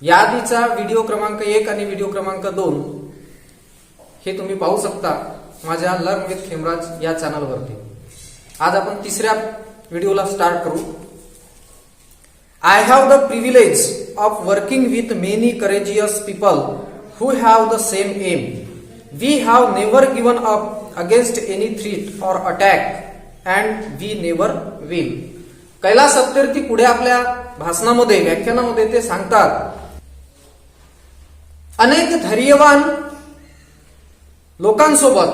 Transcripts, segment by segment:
यादीचा व्हिडिओ क्रमांक 1 आणि व्हिडिओ क्रमांक 2 हे तुम्ही पाहू शकता माझ्या लर्न विथ खेमराज या चॅनलवरती। आज आपण तिसऱ्या व्हिडिओला स्टार्ट करू। I have the privilege of working with many courageous people who have the same aim. We have never given up against any threat और attack and we never will. Kailash Satyarthi पुढे आपल्या भाषणामध्ये व्याख्यानामध्ये ते सांगतात, अनेक धैर्यवान लोकांसोबत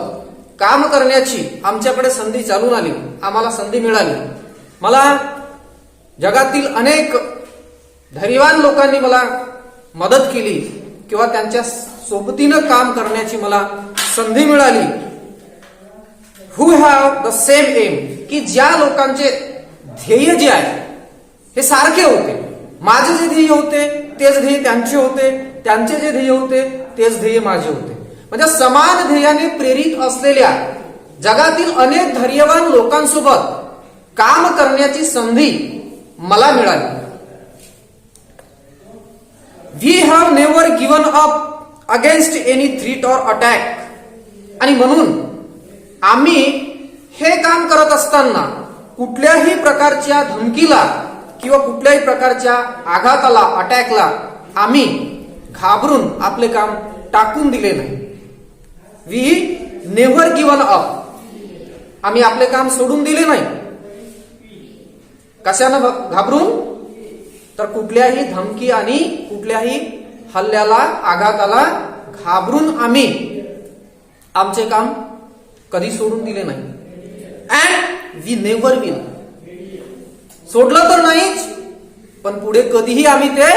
काम करण्याची आमच्याकडे संधी चालून आली, आम्हाला संधी मिळाली। मला जगातील अनेक धैर्यवान लोकांनी मला मदत केली किंवा त्यांच्या सोबतीनं काम करण्याची मला संधी मिळाली। हु हॅव द सेम एम, की ज्या लोकांचे ध्येय जे आहे हे सारखे होते। माझे जे ध्येय होते तेच ध्येय त्यांचे होते, त्यांचे जे ध्येय होते तेच ध्येय माझे होते। म्हणजे समान ध्येयाने प्रेरित असलेल्या जगातील अनेक धैर्यवान लोकांसोबत काम करण्याची संधी मला मिळाली। We have never given up against any threat और अटॅक। आणि म्हणून आम्ही हे काम करत असताना कुठल्याही प्रकारच्या धमकीला किंवा कुठल्याही प्रकारच्या आघाताला, अटॅकला आम्ही घाबरून आपले काम टाकून दिले नाही। वी नेव्हर गिवन अप, आम्ही आपले काम सोडून दिले नाही। कशानं घाबरून? तर कुठल्याही धमकी आणि कुठल्याही हल्ल्याला, आघाताला घाबरून आम्ही आमचे काम कधी सोडून दिले नाही। अँड वी नेव्हर विल, सोडलं तर नाहीच पण पुढे कधीही आम्ही ते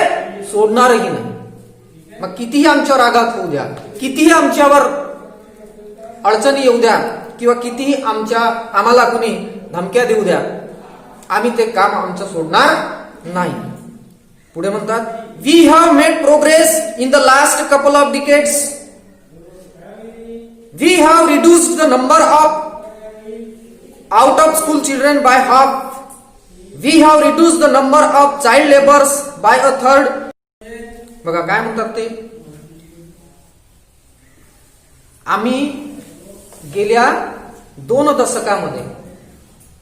सोडणारही नाही। मग कितीही आमच्यावर आघात होऊ द्या, कितीही आमच्यावर अडचणी येऊ द्या किंवा कितीही आम्हाला कुणी धमक्या देऊ द्या, आम्ही ते काम आमचं सोडणार नाही। पुढे म्हणतात, we have made progress in the last couple of decades. We have reduced the number of out of school children by half. We have reduced the number of child labours by a third. बघा काय म्हणतात ते, आम्ही गेल्या 2 दशकामध्ये,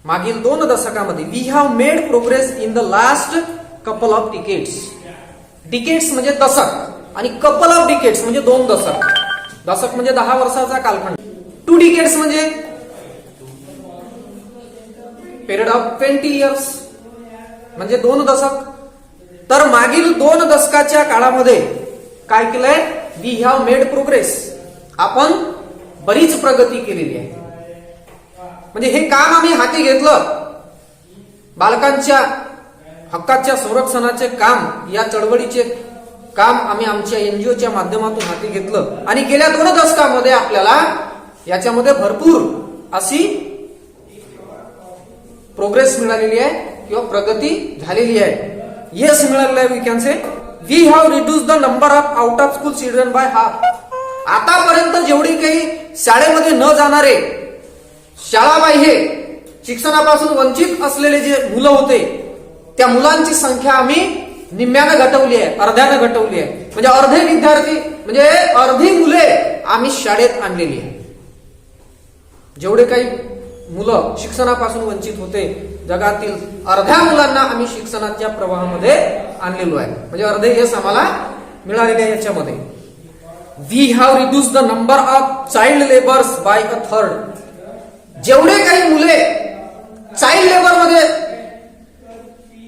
मागील 2 दशकामध्ये, we have made progress in the last couple of decades. Decades म्हणजे दशक आणि कपल ऑफ डिकेड्स म्हणजे 2 दशक। दशक म्हणजे 10 वर्षाचा कालखंड। 2 डिकेड्स म्हणजे पिरियड ऑफ 20 इयर्स म्हणजे 2 दशक। तर मागील 2 दशकाच्या काळामध्ये काय केलंय? वी हॅव मेड प्रोग्रेस, आपण बरीच प्रगती केलेली आहे। म्हणजे हे काम आम्ही हाती घेतलं, बालकांच्या हक्काच्या संरक्षणाचे काम, या चळवळीचे काम आम्ही आमच्या एनजीओच्या माध्यमातून हाती घेतलं आणि गेल्या 2 दशकामध्ये आपल्याला याच्यामध्ये भरपूर अशी प्रोग्रेस मिळालेली आहे किंवा प्रगती झालेली आहे। येस मिळालेलं आहे। We can say we have reduced the number of out of school children by half. आतापर्यंत जेवढी काही शाळेमध्ये न जाणारे, शाळाबाह्य शिक्षणापासून वंचित असलेले जे मुलं होते त्या मुलांची संख्या आम्ही निम्म्यानं घटवली आहे, अर्ध्यानं घटवली आहे। म्हणजे अर्धे विद्यार्थी, म्हणजे अर्धी मुले आम्ही शाळेत आणलेली आहे। जेवढे काही मुलं शिक्षणापासून वंचित होते, जगातील अर्ध्या मुलांना आम्ही शिक्षणाच्या प्रवाहामध्ये आणलेलो आहे। म्हणजे अर्धे यश आम्हाला मिळालेले आहे याच्यामध्ये। We have reduced the number of child labours by a third. जेवढे काही मुले चाइल्ड लेबर मध्ये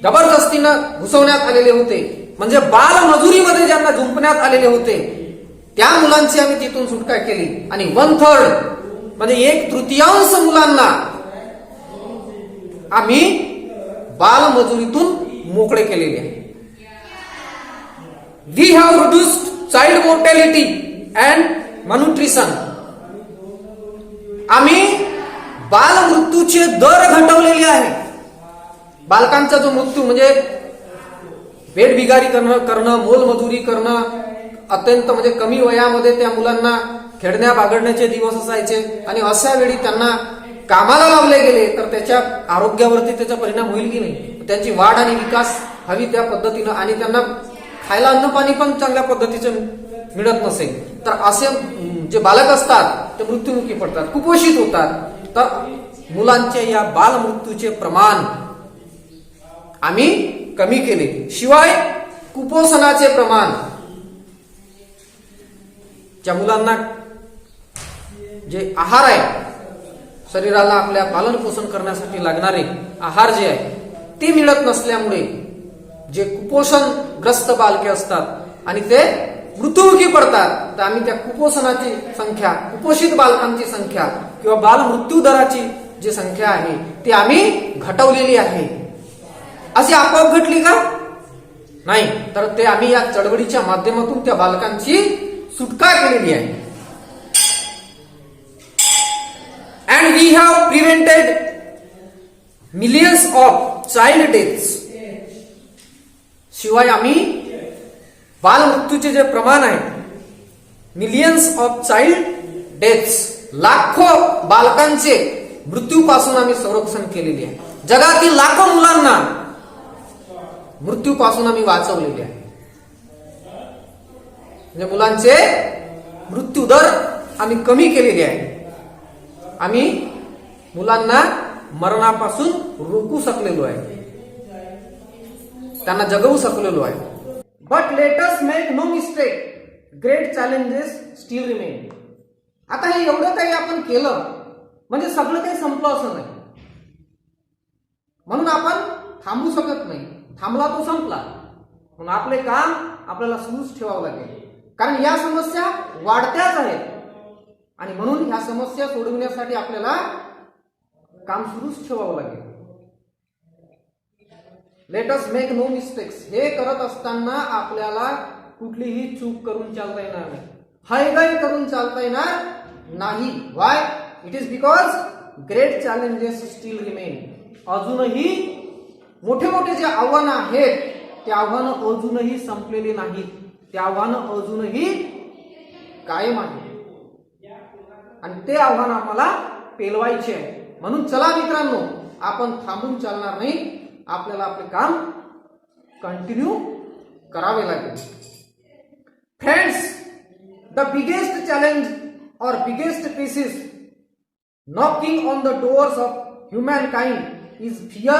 जबरदस्तीनं घुसवण्यात आलेले होते, म्हणजे बालमजुरीमध्ये ज्यांना झुंपण्यात आलेले होते, त्या मुलांची आम्ही तिथून सुटका केली आणि 1/3 म्हणजे 1/3 मुलांना आम्ही बालमजुरीतून मोकळे केलेले आहे। We have reduced child mortality and malnutrition. आम्ही बालमृत्यूचे दर घटवलेले आहे। बालकांचा जो मृत्यू म्हणजे वेठबिगारी करणं, मोलमजुरी करणं, अत्यंत म्हणजे कमी वयामध्ये त्या मुलांना खेळण्या बागडण्याचे दिवस असायचे आणि अशा वेळी त्यांना कामाला लावले गेले तर त्याच्या आरोग्यावरती त्याचा परिणाम होईल की नाही, त्यांची वाढ आणि विकास हवी त्या पद्धतीनं आणि त्यांना खायला अन्न पाणी पण चांगल्या पद्धतीचं मिळत नसेल तर असे जे बालक असतात ते मृत्युमुखी पडतात, कुपोषित होतात. तर मुलांच्या या बालमृत्यूचे प्रमाण आम्ही कमी केले. शिवाय कुपोषणाचे प्रमाण, ज्या मुलांना जे आहार आहे, शरीराला आपल्या पालन पोषण करण्यासाठी लागणारे आहार जे आहे ते मिळत नसल्यामुळे जे कुपोषणग्रस्त बालके असतात आणि ते मृत्युमुखी पडतात, तर आम्ही त्या कुपोषणाची संख्या, कुपोषित बालकांची संख्या किंवा बाल मृत्यू दराची जी संख्या आहे ती आम्ही घटवलेली आहे. अशी आपोआप घटली का? नाही, तर ते आम्ही या चळवळीच्या माध्यमातून त्या बालकांची सुटका केलेली आहे. And we have prevented millions of child deaths. शिवाय आम्ही बालमृत्यूचे जे प्रमाण आहे, मिलियन्स ऑफ चाइल्ड डेथ्स, लाखो बालकांचे मृत्यूपासून आम्ही संरक्षण केलेले आहे. जगातील लाखो मुलांना मृत्यूपासून आम्ही वाचवलेले आहे. म्हणजे मुलांचे मृत्यू दर आम्ही कमी केलेले आहे. आम्ही मुलांना मरणापासून रोखू शकलेलो आहे, त्यांना जगवू शकलेलो आहे. But let us make no mistake, great challenges still remain. आता हे एवढं काही आपण केलं म्हणजे सगळं काही संपलं असं नाही, म्हणून आपण थांबू शकत नाही. थांबला तो संपला, म्हणून आपले काम आपल्याला सुरूच ठेवावं लागेल. कारण या समस्या वाढत्याच आहेत आणि म्हणून ह्या समस्या सोडविण्यासाठी आपल्याला काम सुरूच ठेवावं लागेल. Let us make no mistakes. हे करत असताना आपल्याला कुठलीही चूक करून चालता येणार नाही, हयगय करून चालता येणार नाही. Y? It is because great challenges still remain. अजूनही मोठे मोठे जे आव्हानं आहेत ते आव्हानं अजूनही संपलेली नाहीत, ते आव्हानं अजूनही कायम आहेत आणि ते आव्हान आम्हाला पेलवायचे आहे. म्हणून चला मित्रांनो, आपण थांबून चालणार नाही, आपल्याला आपले काम कंटिन्यू करावे लागेल. फ्रेंड्स, द बिगेस्ट चॅलेंज और biggest pieces knocking on the doors of humankind is fear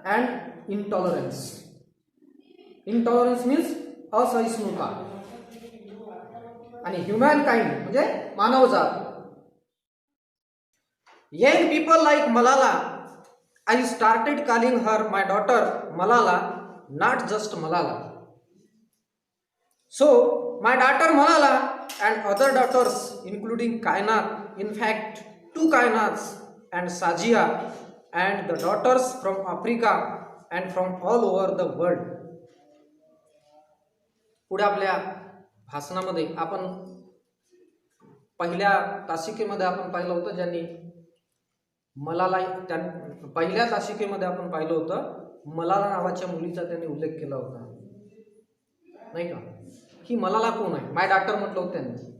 and intolerance. Intolerance means असहिष्णुता आणि humankind म्हणजे मानवजात. Young people like Malala, I started calling her my daughter Malala, not just Malala. So my daughter Malala and other daughters including Kainat, in fact 2 Kainats and Sajia and the daughters from Africa and from all over the world. पुढे आपल्या भाषणामध्ये आपण पहिल्या तासिकेमध्ये आपण पाहिलं होतं, ज्यांनी मलाला पहिल्या तासिकेमध्ये आपण पाहिलं होतं मलाला नावाच्या मुलीचा त्यांनी उल्लेख केला होता, नाही का? ही मलाला कोण आहे? माय डॉटर म्हटलं होतं त्यांनी.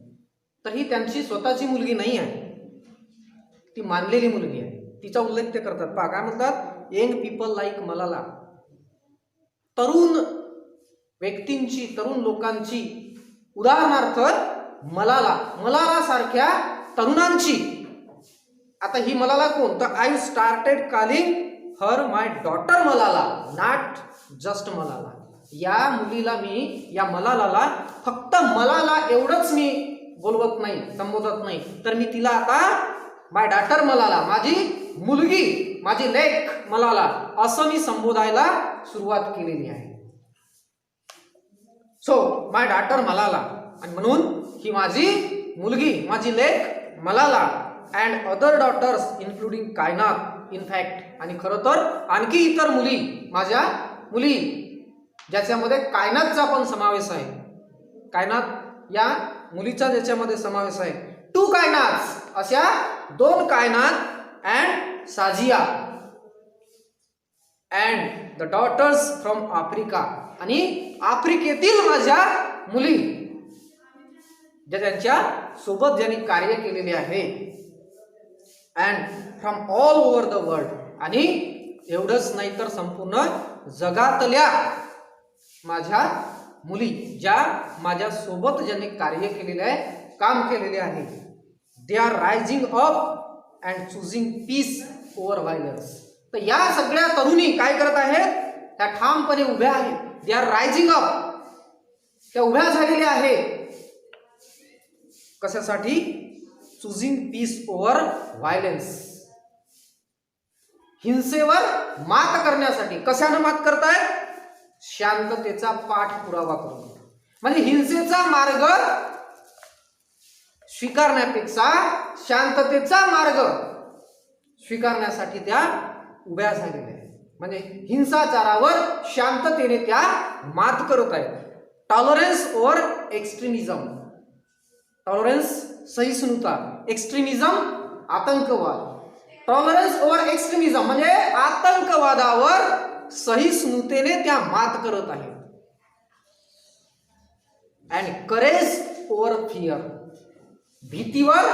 तर ही त्यांची स्वतःची मुलगी नाही आहे, ती मानलेली मुलगी आहे. तिचा उल्लेख ते करतात. पहा काय म्हणतात, यंग पीपल लाईक मलाला. तरुण व्यक्तींची, तरुण लोकांची, उदाहरणार्थ मलाला सारख्या तरुणांची. आता ही मलाला कोण? तर I started calling her my daughter Malala, not just Malala. या मुलीला मी, या मलालाला फक्त मलाला एवढंच मी बोलवत नाही, संबोधत नाही, तर मी तिला आता माय डॉटर मलाला, माझी मुलगी, माझी लेक मलाला असं मी संबोधायला सुरुवात केलेली आहे. सो माय डॉटर मलाला, आणि म्हणून ही माझी मुलगी, माझी लेक मलाला, अँड अदर डॉटर्स इन्क्लुडिंग कायनात, इन फॅक्ट, आणि खरं तर आणखी इतर मुली, माझ्या मुली, ज्याच्यामध्ये कायनातचा पण समावेश आहे. कायनात या मुलीचा ज्याच्यामध्ये समावेश आहे. 2 कायनात, अशा 2 Kainat and Shazia and the daughters from Africa, आणि आफ्रिकेतील माझ्या मुली, ज्या त्यांच्या सोबत ज्यांनी कार्य केलेले आहे. And from all over the world, आणि एवढंच नाही तर संपूर्ण जगातल्या माझ्या मुली ज्या माझ्या सोबत ज्यांनी कार्य केलेले आहे, काम केलेले आहे, they are rising up and choosing peace over violence. तर या सगळ्या तरुणी काय करत आहेत? त्या ठामपणे उभ्या आहेत. दे आर रायझिंग अप, त्या उभ्या झालेल्या आहेत. कशासाठी? चुझिंग पीस ओव्हर व्हायलन्स, हिंसेवर मात करण्यासाठी. कशानं मात करतायत? शांततेचा पाठपुरावा करून. म्हणजे हिंसेचा मार्ग स्वीकारण्यापेक्षा शांततेचा मार्ग स्वीकारण्यासाठी त्या उभ्या झालेल्या आहेत. म्हणजे हिंसाचारावर शांततेने त्या मात करत आहेत. Tolerance over extremism. टॉलरन्स सहिष्णुता, एक्स्ट्रीमिझम आतंकवाद. टॉलरन्स ओव्हर एक्स्ट्रीमिझम म्हणजे आतंकवादावर सहिष्णुतेने त्या मात करत आहेत. And courage over fear. भीतीवर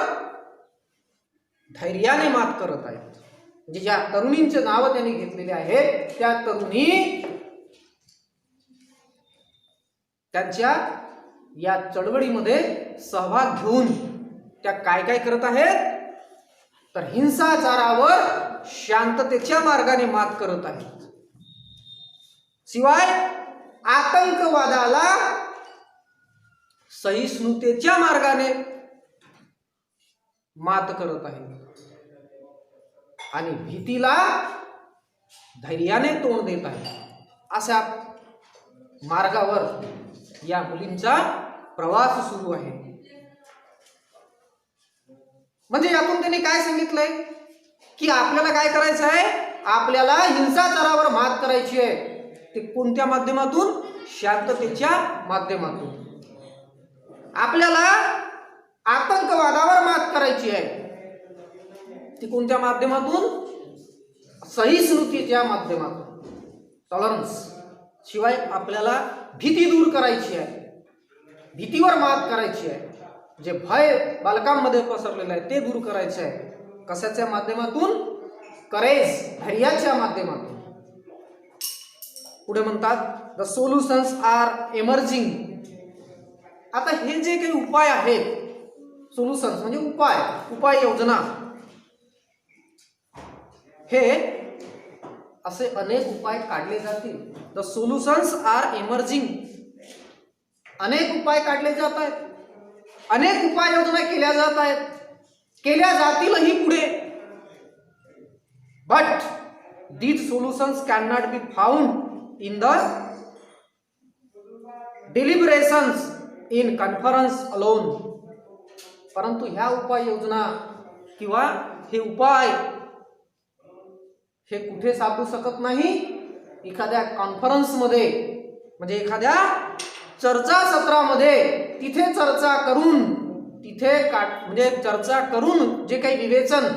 धैर्याने मात करत आहेत. म्हणजे ज्या तरुणींचे नाव त्यांनी घेतलेले आहेत त्या तरुणी त्यांच्या या चळवळीमध्ये सहभाग घेऊन त्या काय काय करत आहेत? तर हिंसाचारावर शांततेच्या मार्गाने मात करत आहेत. शिवाय आतंकवादाला सहिष्णुतेच्या मार्गाने मात करत आहेत आणि भीतीला धैर्याने तोंड देत आहेत. अशा मार्गावर या मुलींचा प्रवास सुरू आहे. म्हणजे यातून त्यांनी काय सांगितलंय की आपल्याला काय करायचं आहे? आपल्याला हिंसाचारावर मात करायची आहे. ते कोणत्या माध्यमातून? शांततेच्या माध्यमातून. आपल्याला आतंकवादावर मात करायची आहे. ती कोणत्या माध्यमातून? सहिष्णुतेच्या माध्यमातून, टॉलरन्स. शिवाय आपल्याला भीती दूर करायची आहे, भीतीवर मात करायची आहे. जे भय बालकांमध्ये पसरलेलं आहे ते दूर करायचे आहे. कशाच्या माध्यमातून? करेज, धैर्याच्या माध्यमातून. पुढे म्हणतात द सोल्युशन्स आर एमर्जिंग. आता हे जे काही उपाय आहेत, सोल्युशन्स म्हणजे उपाय, उपाययोजना, हे असे अनेक उपाय काढले जातील. The solutions are emerging. अनेक उपाय काढले जात आहेत, अनेक उपाययोजना केल्या जात आहेत, केल्या जातीलही पुढे. But these solutions cannot be found in the deliberations in conference alone. परंतु ह्या उपाययोजना किंवा हे उपाय हे कुठे सापडू शकत नाही? एखाद्या कॉन्फरन्समध्ये, म्हणजे एखाद्या चर्चासत्रामध्ये. तिथे चर्चा करून, तिथे म्हणजे चर्चा करून जे काही विवेचन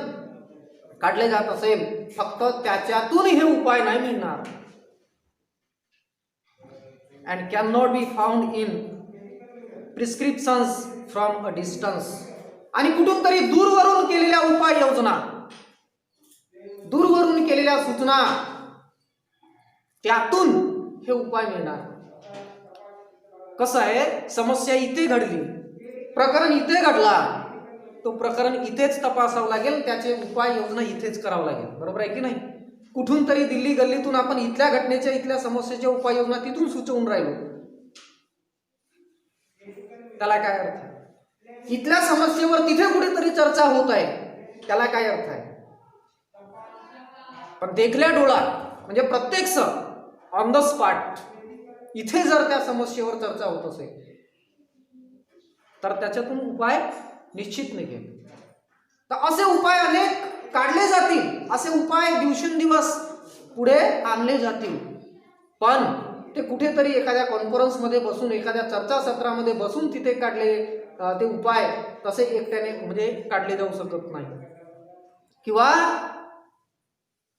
काढले जात असेल, फक्त त्याच्यातून हे उपाय नाही मिळणार. And can not be found in prescriptions from a distance. आणि कुठून तरी दूरवरून केलेल्या उपाययोजना, दूरवरून केलेल्या सूचना, त्यातून हे उपाय मिळणार. कसं आहे? समस्या इथे घडली, प्रकरण इथे घडला, तो प्रकरण इथेच तपासावं लागेल, त्याचे उपाययोजना इथेच करावं लागेल. बरोबर आहे की नाही? कुठून तरी दिल्ली गल्लीतून आपण इथल्या घटनेच्या, इथल्या समस्येच्या उपाययोजना तिथून सुचवून राहिलो, त्याला काय अर्थ आहे? इथल्या समस्येवर तिथे कुठेतरी चर्चा होत आहे, त्याला काय अर्थ आहे? पण देखल्या डोळा म्हणजे प्रत्यक्ष ऑन द स्पॉट इथे जर त्या समस्येवर चर्चा होत असेल तर त्याच्यातून उपाय निश्चित निघेल. तर असे उपाय अनेक काढले जातील, असे उपाय दिवसेंदिवस पुढे आणले जातील. पण ते कुठेतरी एखाद्या कॉन्फरन्समध्ये बसून, एखाद्या चर्चासत्रामध्ये बसून तिथे काढले ते उपाय तसे एकट्याने म्हणजे काढले जाऊ शकत नाही. किंवा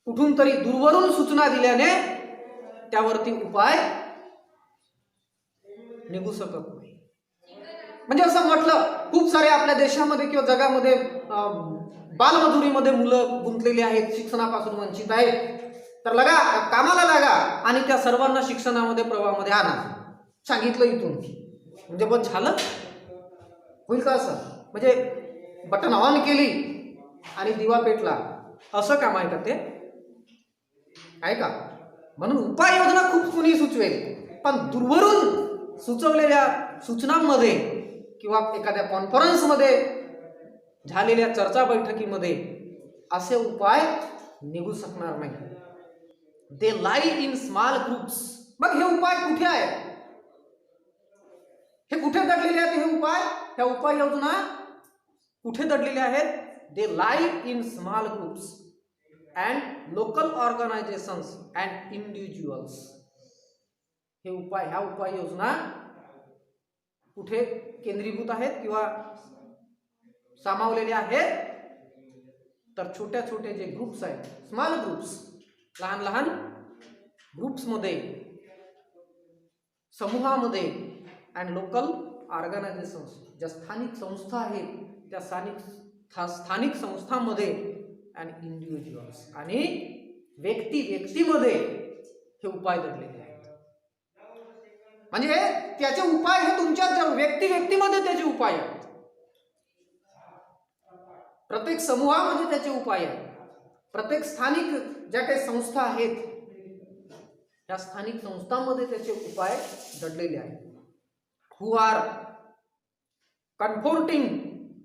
कुठून तरी दूरवरून सूचना दिल्याने त्यावरती उपाय निघू शकत नाही. म्हणजे असं म्हटलं, खूप सारे आपल्या देशामध्ये किंवा जगामध्ये बालमजुरीमध्ये मुलं गुंतलेली आहेत, शिक्षणापासून वंचित आहेत. तर कामाला लागा आणि त्या सर्वांना शिक्षणामध्ये प्रवाहामध्ये आणा. सांगितलं इथून म्हणजे बस झालं होईल का असं? म्हणजे बटन ऑन केली आणि दिवा पेटला असं काम आहे का ते? आहे का? म्हणून उपाययोजना खूप कुणी सुचवेल, पण दूरवरून सुचवलेल्या सूचनांमध्ये किंवा एखाद्या कॉन्फरन्समध्ये झालेल्या चर्चा बैठकीमध्ये असे उपाय निघू शकणार नाही. दे लाई इन स्मॉल ग्रुप्स. मग हे उपाय कुठे आहे? हे कुठे दडलेले आहेत? हे उपाय, ह्या उपाययोजना कुठे दडलेले आहेत? They lie in small groups and local organisations and individuals. हे उपाय, ह्या उपाययोजना कुठे केंद्रीभूत आहेत किंवा सामावलेले आहेत? तर छोट्या छोटे जे ग्रुप्स आहेत, स्मॉल ग्रुप्स, लहान लहान ग्रुप्समध्ये, समूहामध्ये, अँड लोकल ऑर्गनायझेशन्स, ज्या स्थानिक संस्था आहेत त्या स्थानिक संस्थांमध्ये, अँड इंडिव्हिज्युअल्स, आणि व्यक्तीमध्ये हे उपाय दडलेले आहेत. म्हणजे त्याचे उपाय हे तुमच्या व्यक्तीमध्ये त्याचे उपाय आहेत. प्रत्येक समूहामध्ये त्याचे उपाय आहेत. प्रत्येक स्थानिक ज्या काही संस्था आहेत त्या स्थानिक संस्थांमध्ये त्याचे उपाय दडलेले आहेत. Who are confronting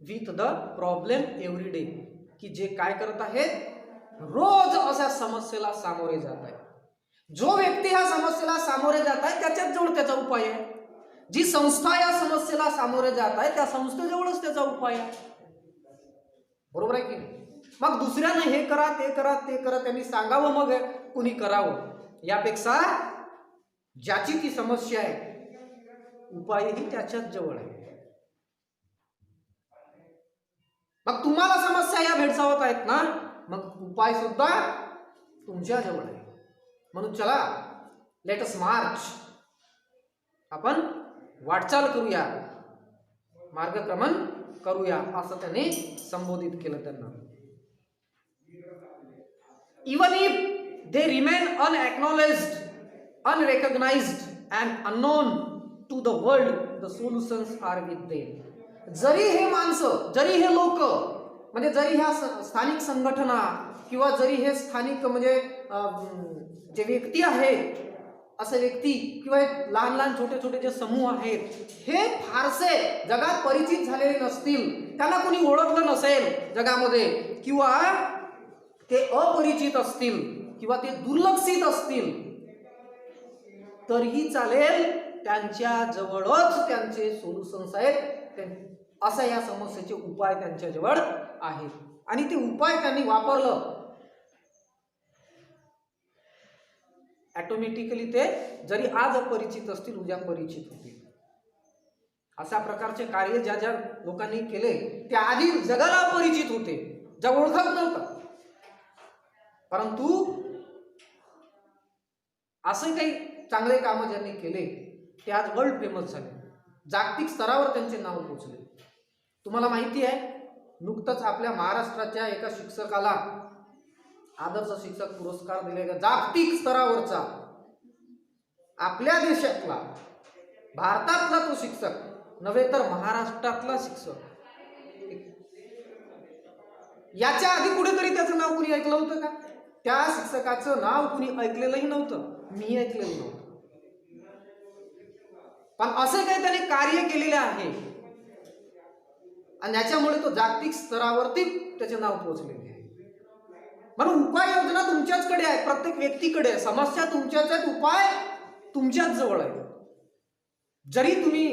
with the problem every day, की जे काय करत आहेत, रोज अशा समस्येला सामोरे जात आहेत. जो व्यक्ती ह्या समस्येला सामोरे जात आहे त्याच्याच जवळ त्याचा उपाय आहे. जी संस्था या समस्येला सामोरे जात आहे त्या संस्थेजवळच त्याचा उपाय आहे. बरोबर आहे की? मग दुसऱ्याने हे करा, ते करा, ते करा, त्यांनी सांगावं मग कुणी करावं, यापेक्षा ज्याची ती समस्या आहे उपायही त्याच्याच जवळ आहे. मग तुम्हाला समस्या या भेडसावत आहेत ना, मग उपाय सुद्धा तुमच्या जवळ आहे. म्हणून चला, लेट अस मार्च, आपण वाटचाल करूया, मार्गक्रमण करूया, असं त्यांनी संबोधित केलं त्यांना. Even if they remain unacknowledged, unrecognised and unknown to the world, the solutions are with them. जरी हे माणसं, जरी हे लोक, म्हणजे जरी ह्या स्थानिक संघटना किंवा जरी हे स्थानिक म्हणजे जे व्यक्ती आहेत, असे व्यक्ती किंवा लहान लहान छोटे छोटे जे समूह आहेत, हे फारसे जगात परिचित झालेले नसतील, त्यांना कोणी ओळखलं नसेल जगामध्ये, किंवा ते अपरिचित असतील किंवा ते दुर्लक्षित असतील, तरीही चालेल, त्यांच्या जवळच त्यांचे सोल्युशन्स आहेत. असा या समस्येचे उपाय त्यांच्या जवळ आहेत आणि ते उपाय त्यांनी वापरलं, ऑटोमॅटिकली ते जरी आज अपरिचित असतील उद्या परिचित होतील. अशा प्रकारचे कार्य ज्या ज्या लोकांनी केले ते आधी जगाला अपरिचित होते, ज्या ओळखत नव्हतं, परंतु असे काही चांगले कामं ज्यांनी केले ते आज वर्ल्ड फेमस झाले, जागतिक स्तरावर त्यांचे नाव पोहोचले. तुम्हाला माहिती आहे, नुकतंच आपल्या महाराष्ट्राच्या एका शिक्षकाला आदर्श शिक्षक पुरस्कार दिला गेला, जागतिक स्तरावरचा, आपल्या देशातला, भारतातला तो शिक्षक नव्हे तर महाराष्ट्रातला शिक्षक. याच्या आधी कुठेतरी त्याचं नाव कुणी ऐकलं होतं का? त्या शिक्षकाचं नाव कुणी ऐकलेलंही नव्हतं, मी ऐकलेलं नव्हतं, पण असे काही त्याने कार्य केलेले आहे आणि त्याच्यामुळे तो जागतिक स्तरावरती त्याचे नाव पोहोचलेले आहे. म्हणून उपाययोजना तुमच्याचकडे आहे, प्रत्येक व्यक्तीकडे आहे. समस्या तुमच्याच आहेत, उपाय तुमच्याच जवळ आहे. जरी तुम्ही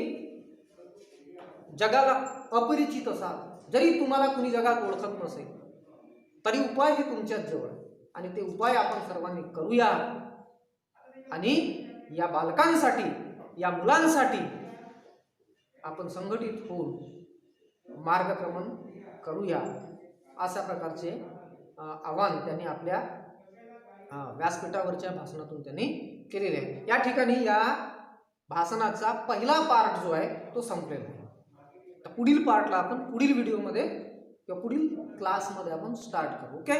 जगाला अपरिचित असाल, जरी तुम्हाला कुणी जगात ओळखत नसेल, तरी उपाय हे तुमच्याच जवळ आहे आणि ते उपाय आपण सर्वांनी करूया आणि या बालकांसाठी, या मुलांसाठी आपण संघटित होऊन मार्गक्रमण करूया, अशा प्रकारचे आवाहन त्यांनी आपल्या व्यासपीठावरच्या भाषणातून त्यांनी केलेले आहे. या ठिकाणी या भाषणाचा पहिला पार्ट जो आहे तो संपलेला आहे. पुढील पार्टला आपण पुढील व्हिडिओमध्ये किंवा पुढील क्लासमध्ये आपण स्टार्ट करू. ओके.